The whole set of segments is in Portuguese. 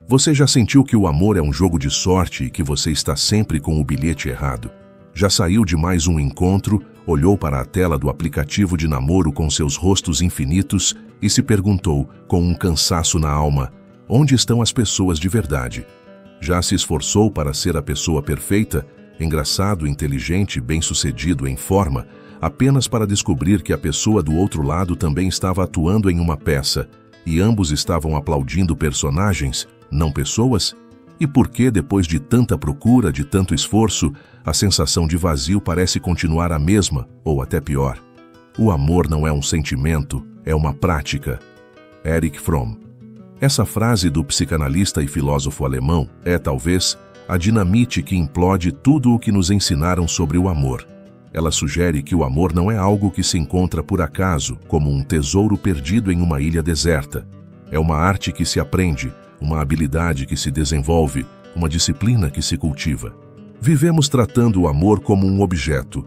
Você já sentiu que o amor é um jogo de sorte e que você está sempre com o bilhete errado? Já saiu de mais um encontro, olhou para a tela do aplicativo de namoro com seus rostos infinitos e se perguntou, com um cansaço na alma, onde estão as pessoas de verdade? Já se esforçou para ser a pessoa perfeita, engraçado, inteligente, bem-sucedido, em forma, apenas para descobrir que a pessoa do outro lado também estava atuando em uma peça e ambos estavam aplaudindo personagens, não pessoas? E por que, depois de tanta procura, de tanto esforço, a sensação de vazio parece continuar a mesma, ou até pior? O amor não é um sentimento, é uma prática. Erich Fromm. Essa frase do psicanalista e filósofo alemão é, talvez, a dinamite que implode tudo o que nos ensinaram sobre o amor. Ela sugere que o amor não é algo que se encontra por acaso, como um tesouro perdido em uma ilha deserta. É uma arte que se aprende, uma habilidade que se desenvolve, uma disciplina que se cultiva. Vivemos tratando o amor como um objeto,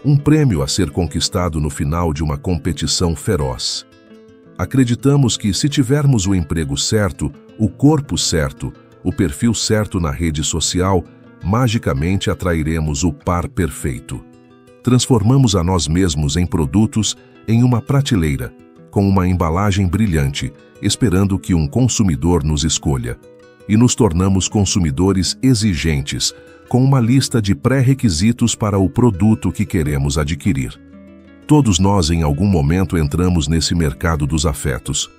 um prêmio a ser conquistado no final de uma competição feroz. Acreditamos que, se tivermos o emprego certo, o corpo certo, o perfil certo na rede social, magicamente atrairemos o par perfeito. Transformamos a nós mesmos em produtos em uma prateleira, com uma embalagem brilhante, esperando que um consumidor nos escolha. E nos tornamos consumidores exigentes, com uma lista de pré-requisitos para o produto que queremos adquirir. Todos nós, em algum momento, entramos nesse mercado dos afetos.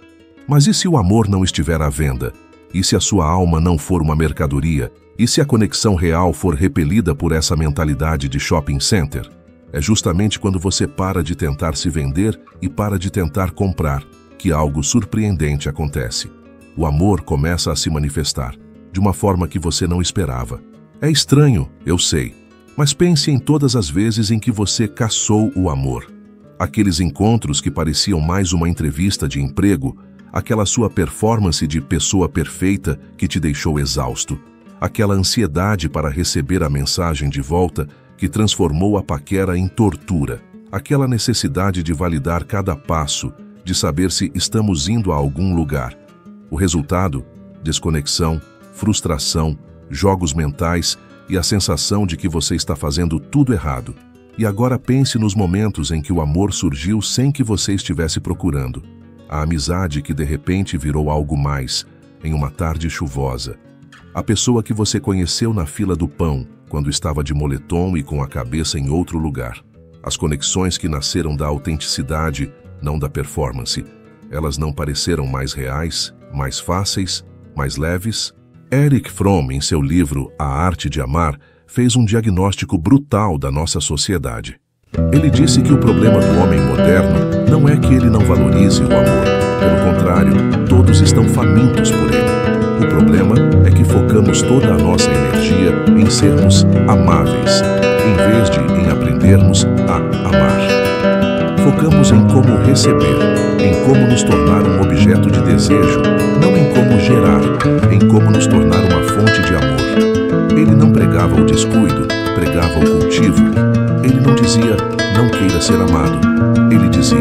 Mas e se o amor não estiver à venda? E se a sua alma não for uma mercadoria? E se a conexão real for repelida por essa mentalidade de shopping center? É justamente quando você para de tentar se vender e para de tentar comprar que algo surpreendente acontece. O amor começa a se manifestar, de uma forma que você não esperava. É estranho, eu sei, mas pense em todas as vezes em que você caçou o amor. Aqueles encontros que pareciam mais uma entrevista de emprego, aquela sua performance de pessoa perfeita que te deixou exausto, aquela ansiedade para receber a mensagem de volta que transformou a paquera em tortura, aquela necessidade de validar cada passo, de saber se estamos indo a algum lugar. O resultado? Desconexão, frustração, jogos mentais e a sensação de que você está fazendo tudo errado. E agora pense nos momentos em que o amor surgiu sem que você estivesse procurando. A amizade que de repente virou algo mais, em uma tarde chuvosa. A pessoa que você conheceu na fila do pão, quando estava de moletom e com a cabeça em outro lugar. As conexões que nasceram da autenticidade, não da performance. Elas não pareceram mais reais, mais fáceis, mais leves? Erich Fromm, em seu livro A Arte de Amar, fez um diagnóstico brutal da nossa sociedade. Ele disse que o problema do homem moderno não é que ele não valorize o amor. Pelo contrário, todos estão famintos por ele. O problema é que focamos toda a nossa energia em sermos amáveis, em vez de em aprendermos a amar. Focamos em como receber, em como nos tornar um objeto de desejo, não em como gerar, em como nos tornar uma fonte de amor. Ele não pregava o descuido, pregava o cultivo. Ele não dizia, não queira ser amado. Ele dizia,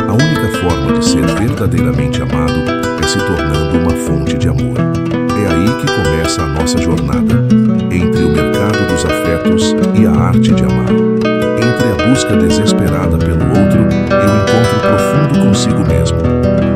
a única forma de ser verdadeiramente amado é se tornando uma fonte de amor. É aí que começa a nossa jornada, entre o mercado dos afetos e a arte de amar. Entre a busca desesperada pelo outro e o encontro profundo consigo mesmo.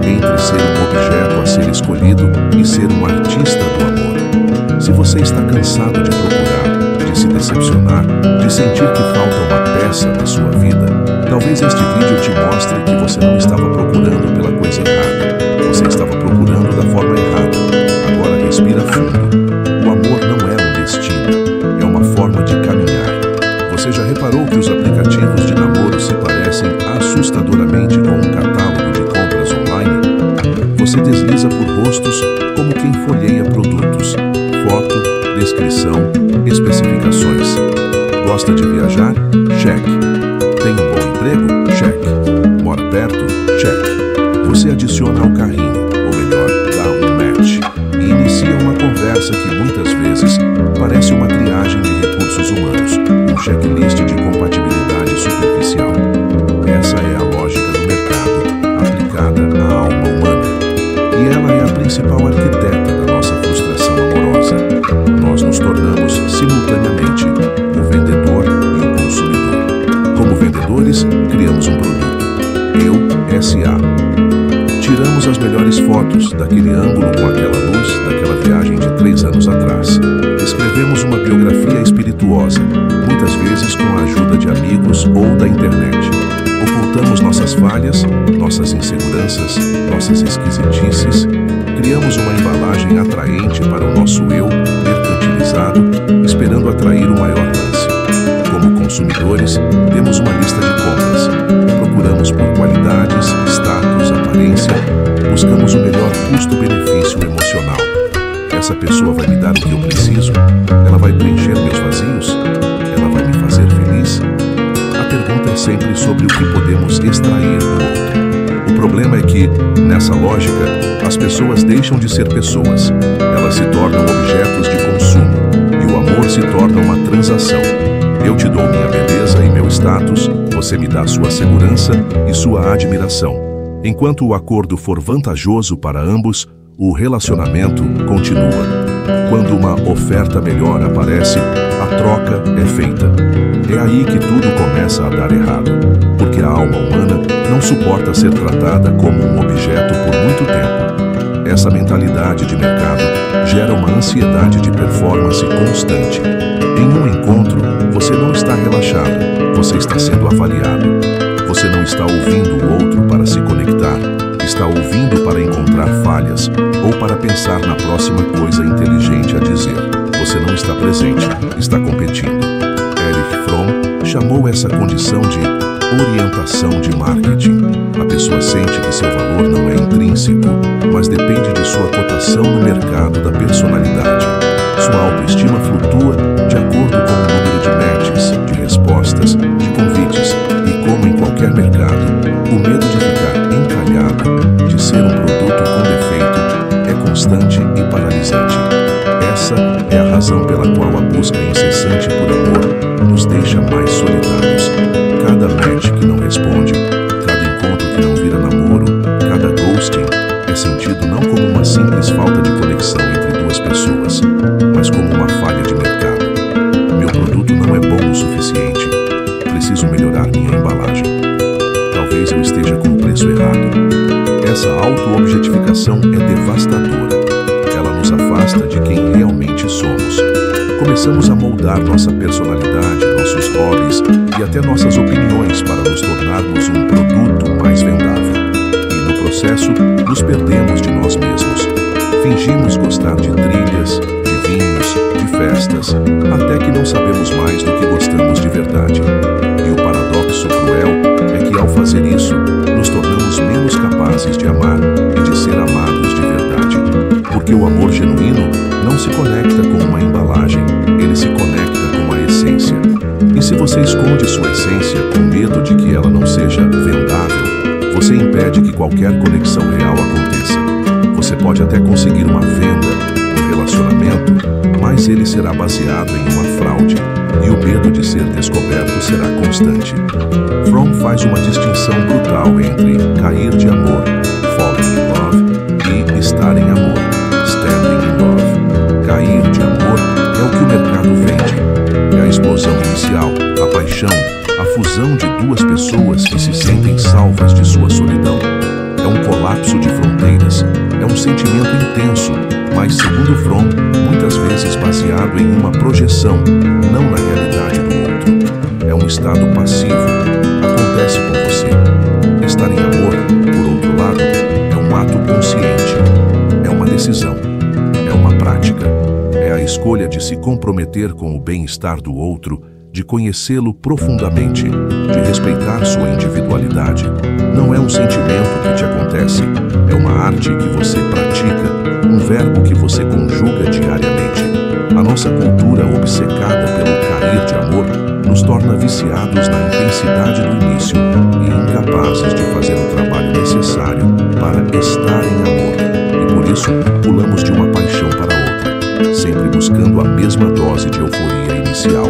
Entre ser um objeto a ser escolhido e ser um artista do amor. Se você está cansado de procurar, de se decepcionar, de sentir que falta uma peça na sua vida, talvez este vídeo te mostre que você não estava procurando pela coisa errada. Você estava procurando da forma errada. Agora respira fundo. O amor não é um destino, é uma forma de caminhar. Você já reparou que os aplicativos de namoro se parecem assustadoramente com um catálogo de compras online? Você desliza por rostos como quem folheia produtos. Foto, descrição, especificações. Gosta de viajar? Cheque. Tem um bom emprego? Cheque. Mora perto? Cheque. Você adiciona ao carrinho, ou melhor, dá um match, e inicia uma conversa que muitas vezes parece uma triagem de recursos humanos, um checklist de compatibilidade superficial. Essa é a lógica do mercado, aplicada à alma humana. E ela é a principal arquiteta da nossa frustração. fotos daquele ângulo com aquela luz daquela viagem de 3 anos atrás. Escrevemos uma biografia espirituosa, muitas vezes com a ajuda de amigos ou da internet. Ocultamos nossas falhas, nossas inseguranças, nossas esquisitices. Criamos uma embalagem atraente para o nosso eu mercantilizado, esperando atrair o maior lance. Como consumidores, temos uma lista de compras. Procuramos por qualidades, status, aparência. Buscamos o melhor custo-benefício emocional. Essa pessoa vai me dar o que eu preciso? Ela vai preencher meus vazios? Ela vai me fazer feliz? A pergunta é sempre sobre o que podemos extrair do outro. O problema é que, nessa lógica, as pessoas deixam de ser pessoas. Elas se tornam objetos de consumo, e o amor se torna uma transação. Eu te dou minha beleza e meu status, você me dá sua segurança e sua admiração. Enquanto o acordo for vantajoso para ambos, o relacionamento continua. Quando uma oferta melhor aparece, a troca é feita. É aí que tudo começa a dar errado, porque a alma humana não suporta ser tratada como um objeto por muito tempo. Essa mentalidade de mercado gera uma ansiedade de performance constante. Em um encontro, você não está relaxado, você está sendo avaliado. Você não está ouvindo o outro para se conectar, está ouvindo para encontrar falhas ou para pensar na próxima coisa inteligente a dizer. Você não está presente, está competindo. Erich Fromm chamou essa condição de orientação de marketing. A pessoa sente que seu valor não é intrínseco, mas depende de sua cotação no mercado da personalidade. Sua autoestima flutua de acordo com o número de matches, de respostas, de convites, e como em qualquer mercado, o medo de ficar encalhado, de ser um produto com defeito, é constante e paralisante. Essa é a razão pela qual a busca incessante por amor nos deixa mais solitários. Cada match que não responde, cada encontro que não vira namoro, cada ghosting é sentido não como uma simples falta de conexão entre duas pessoas, mas como uma falha de mercado. Meu produto não é bom o suficiente. Preciso melhorar minha embalagem. Talvez eu esteja com o preço errado. Essa auto-objetificação é devastadora. Ela nos afasta de quem realmente somos. Começamos a moldar nossa personalidade, nossos hobbies e até nossas opiniões para nos tornarmos um produto mais vendável. E no processo, nos perdemos de nós mesmos. Fingimos gostar de trilhas, de vinhos, de festas, até que não sabemos mais do que gostamos de verdade. E o paradoxo cruel é que ao fazer isso, nos tornamos menos capazes de amar e de ser amados de verdade. Porque o amor genuíno não se conecta com uma embalagem, ele se conecta com a essência. E se você esconde sua essência com medo de que ela não seja vendável, você impede que qualquer conexão real aconteça. Você pode até conseguir uma venda, um relacionamento, mas ele será baseado em uma fraude, e o medo de ser descoberto será constante. Fromm faz uma distinção brutal entre cair de amor, falling in love, e estar em amor, standing in love. Cair de amor é o que o mercado vende. É a explosão inicial, a paixão, a fusão de duas pessoas que se sentem salvas de sua solidão. É um colapso de fronteiras, é um sentimento intenso, mas, segundo Fromm, muitas vezes baseado em uma projeção, não na realidade do outro. É um estado passivo, acontece com você. Estar em amor, por outro lado, é um ato consciente, é uma decisão, é uma prática, é a escolha de se comprometer com o bem-estar do outro, de conhecê-lo profundamente, de respeitar sua individualidade. Não é um sentimento que te acontece, é uma arte que você pratica, um verbo que você conjuga diariamente. A nossa cultura obcecada pelo cair de amor nos torna viciados na intensidade do início e incapazes de fazer o trabalho necessário para estar em amor. E por isso, pulamos de uma paixão para outra, sempre buscando a mesma dose de euforia inicial,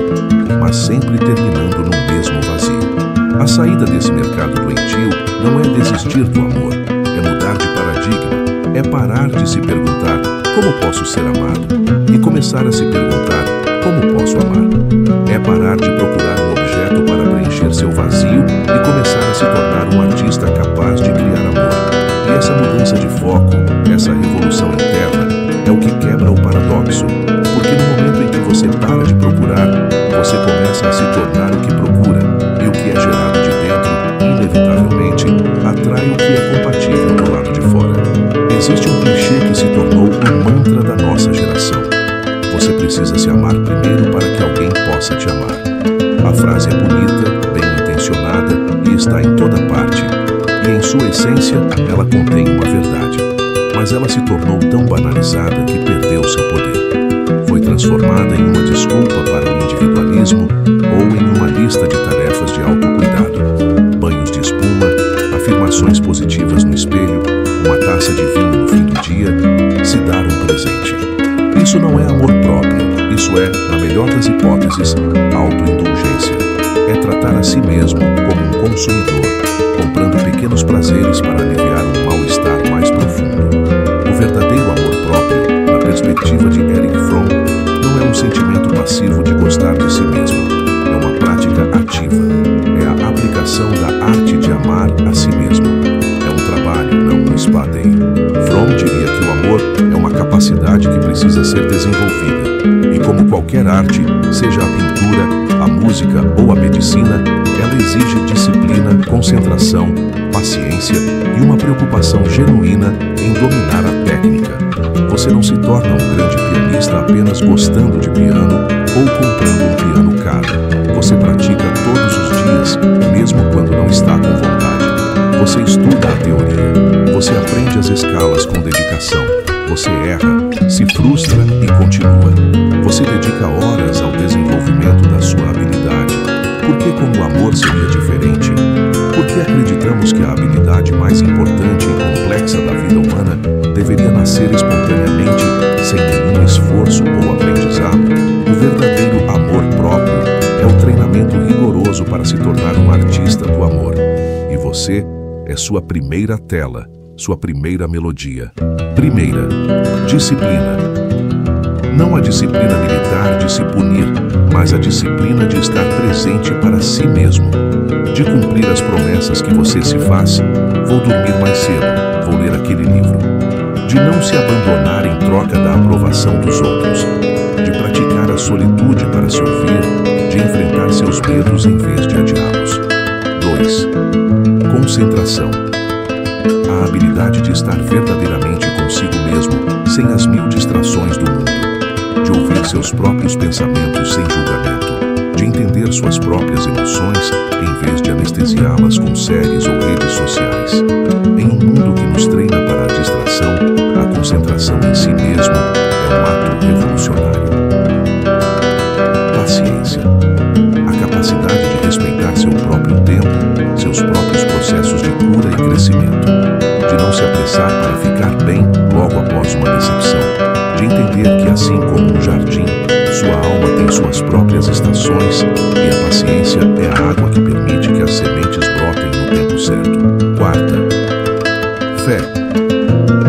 mas sempre terminando no mesmo vazio. A saída desse mercado doentio não é desistir do amor, é mudar de paradigma, é parar de se perguntar como posso ser amado e começar a se perguntar como posso amar. É parar de procurar um objeto para preencher seu vazio e começar a se tornar um artista capaz de criar amor. E é Essa mudança de foco, essa revolução interna, é o que quebra o paradoxo, porque no momento em que você para de procurar, você começa a se tornar o que procura, e o que é gerado de dentro, inevitavelmente, atrai o que é compatível do lado de fora. Existe um clichê que se tornou um mantra da nossa geração. Você precisa se amar primeiro para que alguém possa te amar. A frase é bonita, bem intencionada e está em toda parte. E em sua essência, ela contém uma verdade. Mas ela se tornou tão banalizada que perdeu seu poder. Foi transformada em uma desculpa para o individualismo ou em uma lista de tarefas de autocuidado. Banhos de espuma, afirmações positivas no espelho, uma taça de vinho no fim do dia, se dar um presente. Isso não é amor próprio, isso é, na melhor das hipóteses, autoindulgência. É tratar a si mesmo como um consumidor, comprando pequenos prazeres para aliviar um mal-estar mais profundo. O verdadeiro amor próprio, na perspectiva de Erich Fromm, não é um sentimento passivo de gostar de si mesmo. É uma prática ativa. É a aplicação da arte de amar a si mesmo. É um trabalho, não um espadeio. Fromm diria que o amor é uma capacidade que precisa ser desenvolvida. E como qualquer arte, seja a pintura, a música ou a medicina, ela exige disciplina, concentração, paciência e uma preocupação genuína em dominar a técnica. Você não se torna um grande pianista apenas gostando de piano ou comprando um piano caro. Você pratica todos os dias, mesmo quando não está com vontade. Você estuda a teoria. Você aprende as escalas com dedicação. Você erra, se frustra e continua. Você dedica horas ao desenvolvimento da sua habilidade. Por que como o amor seria diferente? Por que acreditamos que a habilidade mais importante e complexa da vida humana deveria nascer espontaneamente, sem nenhum esforço ou aprendizado? O verdadeiro amor próprio é o treinamento rigoroso para se tornar um artista do amor. E você é sua primeira tela, sua primeira melodia. Primeira, disciplina. Não a disciplina militar de se punir, mas a disciplina de estar presente para si mesmo. De cumprir as promessas que você se faz. Vou dormir mais cedo, vou ler aquele livro. De não se abandonar em troca da aprovação dos outros. De praticar a solitude para se ouvir, de enfrentar seus medos em vez de adiá-los. 2. Concentração. A habilidade de estar verdadeiramente consigo mesmo, sem as mil distrações do mundo. De ouvir seus próprios pensamentos sem julgamento. De entender suas próprias emoções, em vez de anestesiá-las com séries ou redes sociais. Em um mundo que nos treina para a distração, a concentração em si mesmo é um ato revolucionário. Paciência. A capacidade de respeitar seu próprio tempo, seus próprios processos de cura e crescimento. De não se apressar para ficar bem logo após uma decepção. De entender que assim como um jardim, sua alma tem suas próprias estações e a paciência é a água que permite que as sementes brotem no tempo certo. Quarta, fé.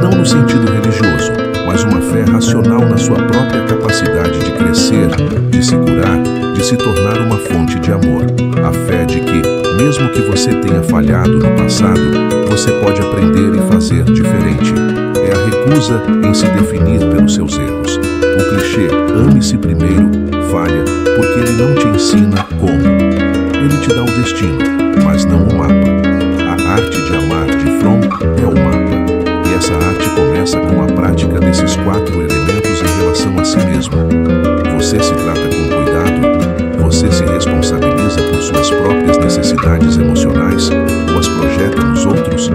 Não no sentido religioso, mas uma fé racional na sua própria capacidade de crescer, de se curar, de se tornar uma fonte de amor. A fé de que, mesmo que você tenha falhado no passado, você pode aprender e fazer diferente. É a recusa em se definir pelos seus erros. O clichê, ame-se primeiro, falha, porque ele não te ensina como. Ele te dá o destino, mas não o mapa. A arte de amar de Fromm é o mapa. E essa arte começa com a prática desses 4 elementos em relação a si mesmo. Você se trata com cuidado, você se responsabiliza por suas próprias necessidades emocionais ou as projeta nos outros,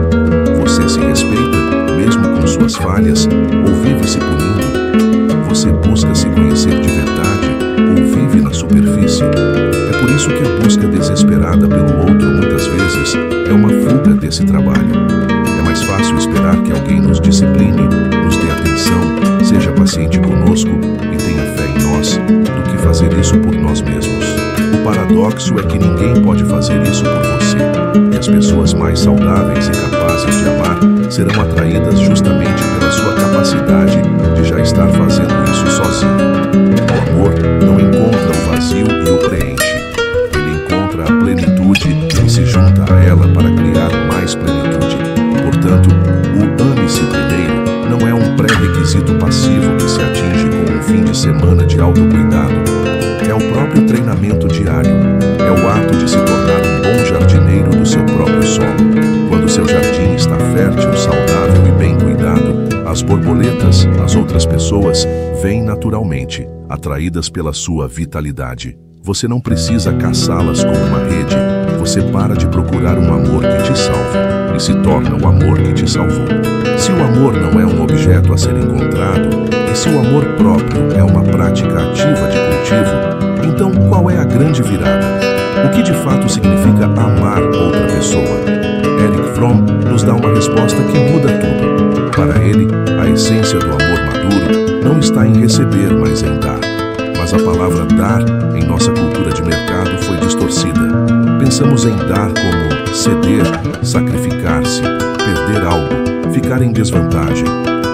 você se respeita, mesmo com suas falhas, ou vive se punindo, você busca se conhecer de verdade ou vive na superfície. É por isso que a busca desesperada pelo outro muitas vezes é uma fuga desse trabalho. É mais fácil esperar que alguém nos discipline, nos dê atenção, seja paciente conosco e tenha fé em nós, do que fazer isso por nós mesmos. O paradoxo é que ninguém pode fazer isso por você, e as pessoas mais saudáveis e capazes de amar serão atraídas justamente pela sua capacidade de já estar fazendo isso sozinho. O amor não encontra o vazio e o preenche. Ele encontra a plenitude e se junta a ela para criar mais plenitude. Portanto, o semana de autocuidado. É o próprio treinamento diário. É o ato de se tornar um bom jardineiro do seu próprio solo. Quando seu jardim está fértil, saudável e bem cuidado, as borboletas, as outras pessoas, vêm naturalmente, atraídas pela sua vitalidade. Você não precisa caçá-las com uma rede. Você para de procurar um amor que te salve e se torna o amor que te salvou. Se o amor não é um objeto a ser encontrado, e se o amor próprio é uma prática ativa de cultivo, então qual é a grande virada? O que de fato significa amar outra pessoa? Erich Fromm nos dá uma resposta que muda tudo. Para ele, a essência do amor maduro não está em receber, mas em dar. Mas a palavra dar, em nossa cultura de mercado, foi distorcida. Pensamos em dar como ceder, sacrificar-se, perder algo, ficar em desvantagem.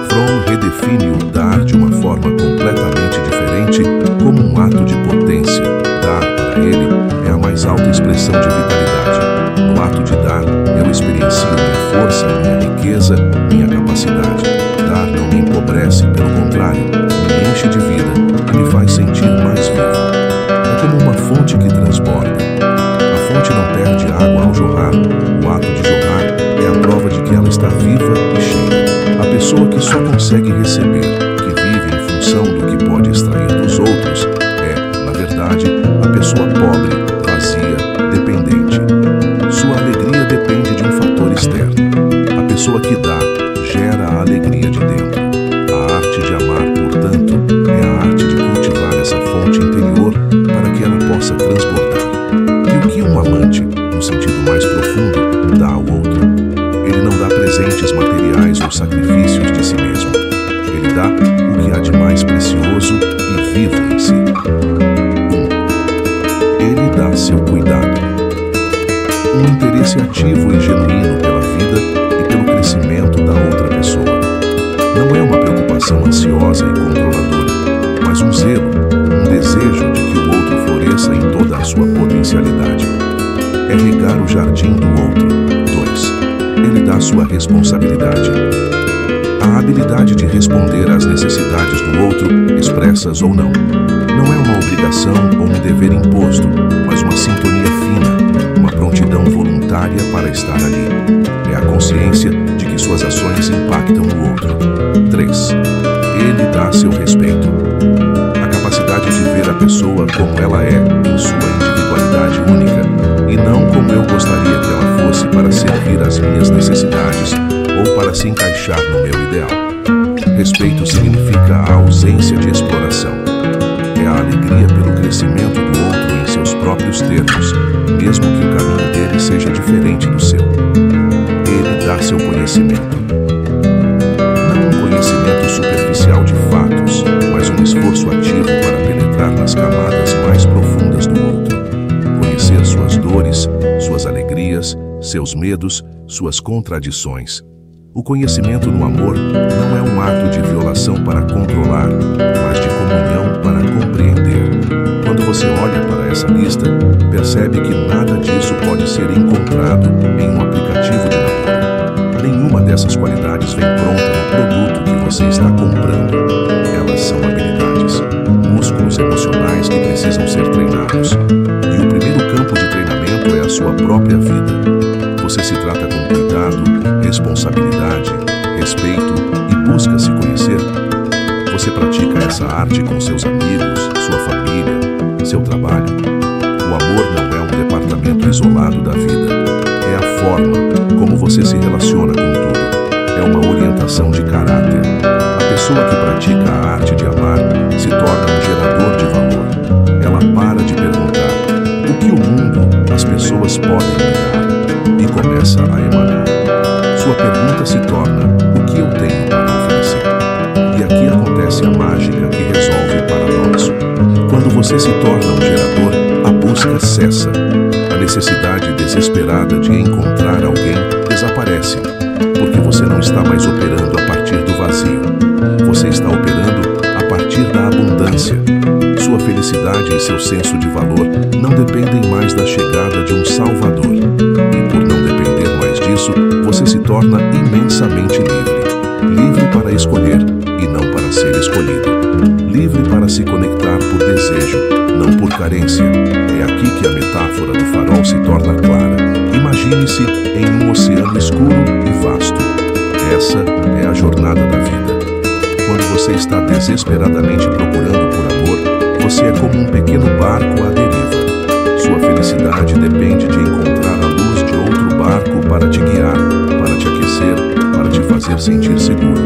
Fromm redefine o dar de uma forma completamente diferente, como um ato de potência. Dar, para ele, é a mais alta expressão de vitalidade. No ato de dar, eu experiencio minha força, minha riqueza, minha capacidade. Dar não me empobrece, pelo contrário, me enche de vida e me faz sentir mais vivo. É como uma fonte que transborda. A fonte não perde água ao jorrar. O ato de jorrar é a prova de que ela está viva e cheia. A pessoa que só consegue receber, que vive em função do que pode extrair dos outros, é, na verdade, a pessoa pobre, vazia, dependente. Sua alegria depende de um fator externo. A pessoa que dá, gera a alegria de dentro. A arte de amar, portanto, é a arte de cultivar essa fonte interior para que ela possa transbordar. E o que um amante, no sentido mais profundo, dá ao outro? Ele não dá presentes materiais ou sacrifícios de si mesmo. Ele dá o que há de mais precioso e vivo em si. Ele dá seu cuidado. Um interesse ativo e genuíno pela vida e pelo crescimento da outra pessoa. Não é uma preocupação ansiosa e controladora, mas um zelo, um desejo de que o outro floresça em toda a sua potencialidade. É regar o jardim do outro. 2. Ele dá sua responsabilidade. A habilidade de responder às necessidades do outro, expressas ou não. Não é uma obrigação ou um dever imposto, mas uma sintonia fina, uma prontidão voluntária para estar ali. É a consciência de que suas ações impactam o outro. 3. Ele dá seu respeito. A capacidade de ver a pessoa como ela é, em sua individualidade única, e não como eu gostaria que ela fosse para servir às minhas necessidades ou para se encaixar no meu ideal. Respeito significa a ausência de exploração. É a alegria pelo crescimento do outro em seus próprios termos, mesmo que o caminho dele seja diferente do seu. Ele dá seu conhecimento. Não um conhecimento superficial de fatos, mas um esforço ativo para penetrar nas camadas mais profundas do outro. Conhecer suas dores, suas alegrias, seus medos, suas contradições. O conhecimento no amor não é um ato de violação para controlar, mas de comunhão para compreender. Quando você olha para essa lista, percebe que nada disso pode ser encontrado em um aplicativo de namoro. Nenhuma dessas qualidades vem pronta no produto que você está comprando. Elas são habilidades, músculos emocionais que precisam ser treinados. E o primeiro campo de treinamento é a sua própria vida. Você se trata com cuidado, responsabilidade, respeito e busca se conhecer. Você pratica essa arte com seus amigos, sua família, seu trabalho. O amor não é um departamento isolado da vida. É a forma como você se relaciona com tudo. É uma orientação de caráter. A pessoa que pratica a arte de amar se torna um gerador de valor. Ela para de perguntar o que o mundo, as pessoas podem me dar, e começa a emanar. Sua pergunta se torna: o que eu tenho para oferecer? E aqui acontece a mágica que resolve o paradoxo. Quando você se torna um gerador, a busca cessa. A necessidade desesperada de encontrar alguém desaparece, porque você não está mais operando a partir do vazio. Você está operando a partir da abundância. Sua felicidade e seu senso de valor não dependem mais da chegada de um salvador. E por não depender mais disso, você se torna imensamente livre. Livre para escolher e não para ser escolhido. livre para se conectar por desejo, não por carência. É aqui que a metáfora do farol se torna clara. Imagine-se em um oceano escuro e vasto. Essa é a jornada da vida. Quando você está desesperadamente procurando por amor, você é como um pequeno barco à deriva. Sua felicidade depende de encontrar a luz de outro barco para te guiar, para te aquecer, para te fazer sentir seguro.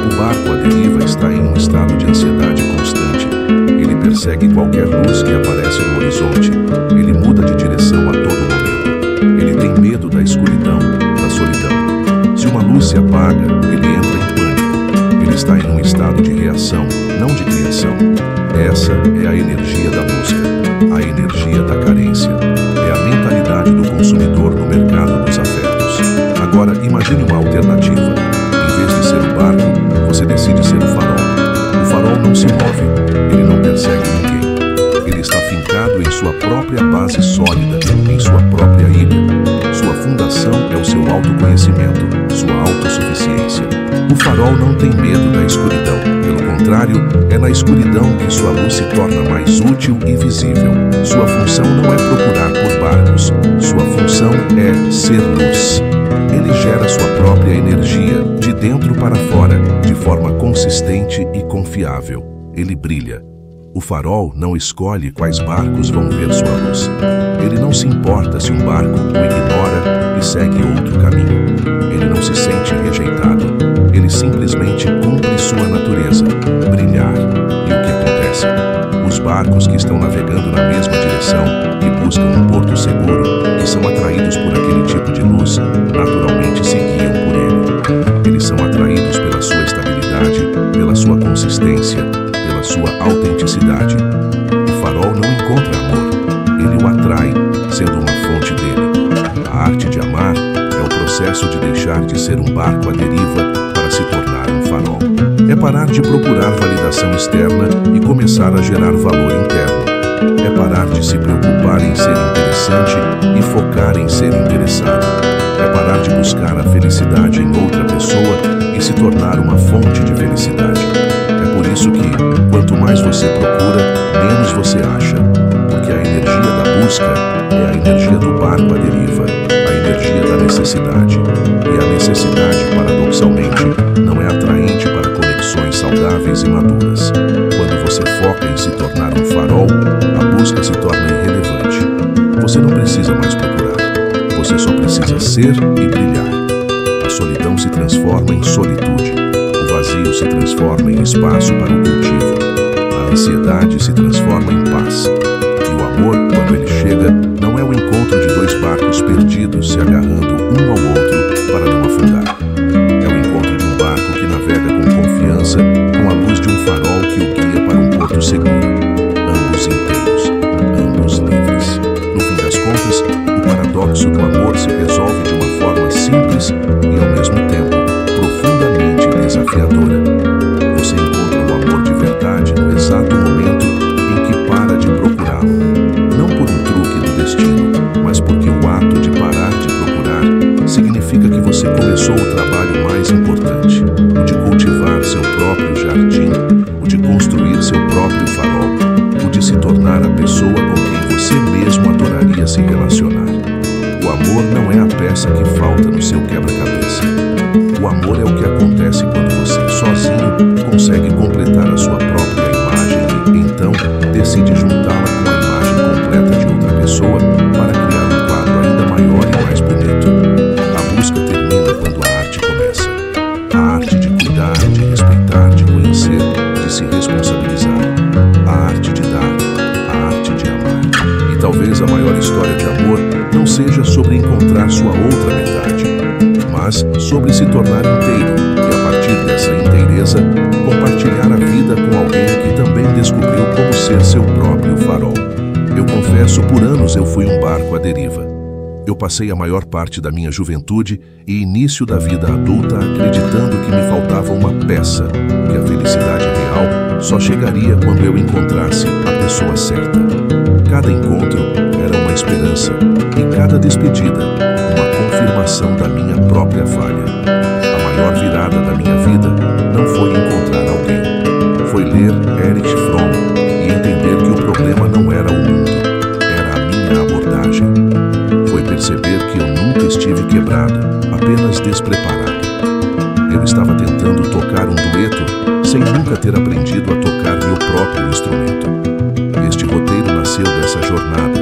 O barco à deriva está em um estado de ansiedade constante. Ele persegue qualquer luz que aparece no horizonte. Ele muda de direção a todo momento. Ele tem medo da escuridão, da solidão. Se uma luz se apaga, ele entra em pânico. Ele está em um estado de reação, não de criação. Essa é a energia da busca, a energia da carência. É a mentalidade do consumidor no mercado dos afetos. Agora, imagine uma alternativa. Em vez de ser o barco, você decide ser o farol. O farol não se move, ele não persegue ninguém. Ele está fincado em sua própria base sólida, em sua própria ilha. Sua fundação é o seu autoconhecimento, sua autossuficiência. O farol não tem medo da escuridão. Pelo contrário, é na escuridão que sua luz se torna mais útil e visível. Sua função não é procurar por barcos. Sua função é ser luz. Ele gera sua própria energia, de dentro para fora, de forma consistente e confiável. Ele brilha. O farol não escolhe quais barcos vão ver sua luz. Ele não se importa se um barco o ignora e segue outro caminho. Ele não se sente rejeitado. Ele simplesmente cumpre sua natureza, brilhar. E o que acontece? Os barcos que estão navegando na mesma direção, que buscam um porto seguro, que são atraídos por aquele tipo de luz, naturalmente se guiam por ele. Eles são atraídos pela sua estabilidade, pela sua consistência, pela sua autenticidade. O farol não encontra amor, ele o atrai, sendo uma fonte dele. A arte de amar é o processo de deixar de ser um barco à deriva para se tornar um farol. É parar de procurar validação externa e começar a gerar valor interno. É parar de se preocupar em ser interessante e focar em ser interessado. É parar de buscar a felicidade em outra pessoa e se tornar uma fonte de felicidade. É por isso que, quanto mais você procura, menos você acha. Porque a energia da busca é a energia do barco à deriva, a energia da necessidade. E a necessidade, paradoxalmente, não é atraente para conexões saudáveis e maduras. Quando você foca em se tornar um farol, a busca se torna irrelevante. Você não precisa mais procurar. Você só precisa ser e brilhar. A solidão se transforma em solitude. O vazio se transforma em espaço para o cultivo. A ansiedade se transforma em paz. E o amor, quando ele chega, não é o encontro de dois barcos perdidos se agarrando um ao outro para não afundar. É o encontro de um barco que navega com confiança, com a luz de um farol que o guia para um porto seguro. Ambos inteiros, ambos livres. No fim das contas, o paradoxo do amor se resolve de uma forma simples e, ao mesmo tempo, profundamente desafiadora. Você encontra o amor de verdade no exato momento em que para de procurá-lo. Não por um truque do destino, mas porque o ato de parar de procurar significa que você começou o trabalho mais importante, o de cultivar seu próprio jardim, o de construir seu próprio farol, o de se tornar a pessoa com quem você mesmo adoraria se relacionar. O amor não é a peça que falta no seu quebra-cabeça. O amor é o que acontece quando você, sozinho, consegue completar a sua própria imagem e, então, decide juntá-la com a imagem completa de outra pessoa para criar um quadro ainda maior e mais bonito. A busca termina quando a arte começa. A arte de cuidar, de respeitar, de conhecer, de se responsabilizar. A arte de dar, a arte de amar. E talvez a maior história de amor não seja sobre encontrar sua outra metade, mas sobre se tornar inteiro e, a partir dessa inteireza, compartilhar a vida com alguém que também descobriu como ser seu próprio farol. Eu confesso, por anos eu fui um barco à deriva. Eu passei a maior parte da minha juventude e início da vida adulta acreditando que me faltava uma peça, que a felicidade real só chegaria quando eu encontrasse a pessoa certa. Cada encontro era uma esperança e cada despedida uma confirmação da minha própria falha. A maior virada da minha vida não foi encontrar alguém, foi foi ler Erich Fromm e entender que o problema não era o mundo, era a minha abordagem. Foi perceber que eu nunca estive quebrado, apenas despreparado. Eu estava tentando tocar um dueto sem nunca ter aprendido a tocar meu próprio instrumento. Este roteiro nasceu dessa jornada,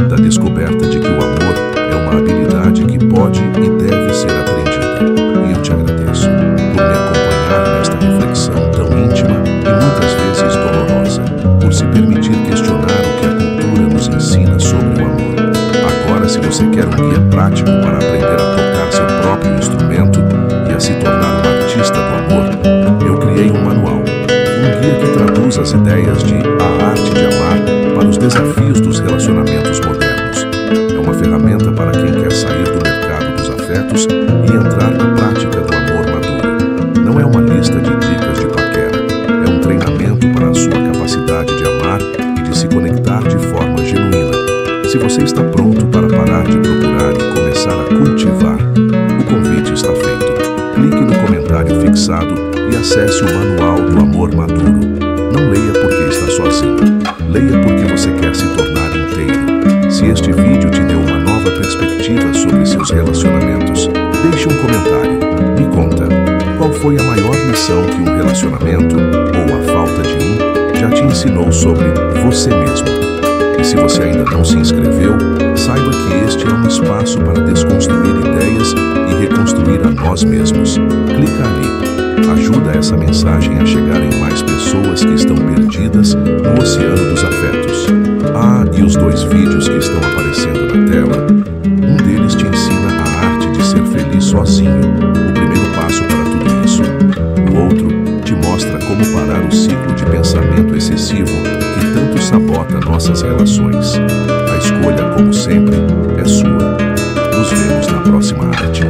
da descoberta de que o amor é uma habilidade que pode e deve ser aprendida. E eu te agradeço por me acompanhar nesta reflexão tão íntima e muitas vezes dolorosa, por se permitir questionar o que a cultura nos ensina sobre o amor. Agora, se você quer um guia prático para aprender a tocar seu próprio instrumento e a se tornar um artista do amor, eu criei um manual, um guia que traduz as ideias de A Arte de Amar para os desafios dos relacionamentos modernos. É uma ferramenta para quem quer sair do mercado dos afetos e entrar na prática do amor maduro. Não é uma lista de dicas de paquera, é um treinamento para a sua capacidade de amar e de se conectar de forma genuína. Se você está pronto para parar de procurar e começar a cultivar, o convite está feito. Clique no comentário fixado e acesse o Manual do Amor Maduro. Não leia porque está sozinho. Leia porque você quer se tornar inteiro. Se este vídeo te deu uma nova perspectiva sobre seus relacionamentos, deixe um comentário. Me conta, qual foi a maior lição que um relacionamento, ou a falta de um, já te ensinou sobre você mesmo? E se você ainda não se inscreveu, saiba que este é um espaço para desconstruir ideias e reconstruir a nós mesmos. Clica ali. Ajuda essa mensagem a chegar em mais pessoas que estão perdidas no oceano dos afetos. Ah, e os 2 vídeos que estão aparecendo na tela, um deles te ensina a arte de ser feliz sozinho, o primeiro passo para tudo isso. O outro te mostra como parar o ciclo de pensamento excessivo que tanto sabota nossas relações. A escolha, como sempre, é sua. Nos vemos na próxima arte.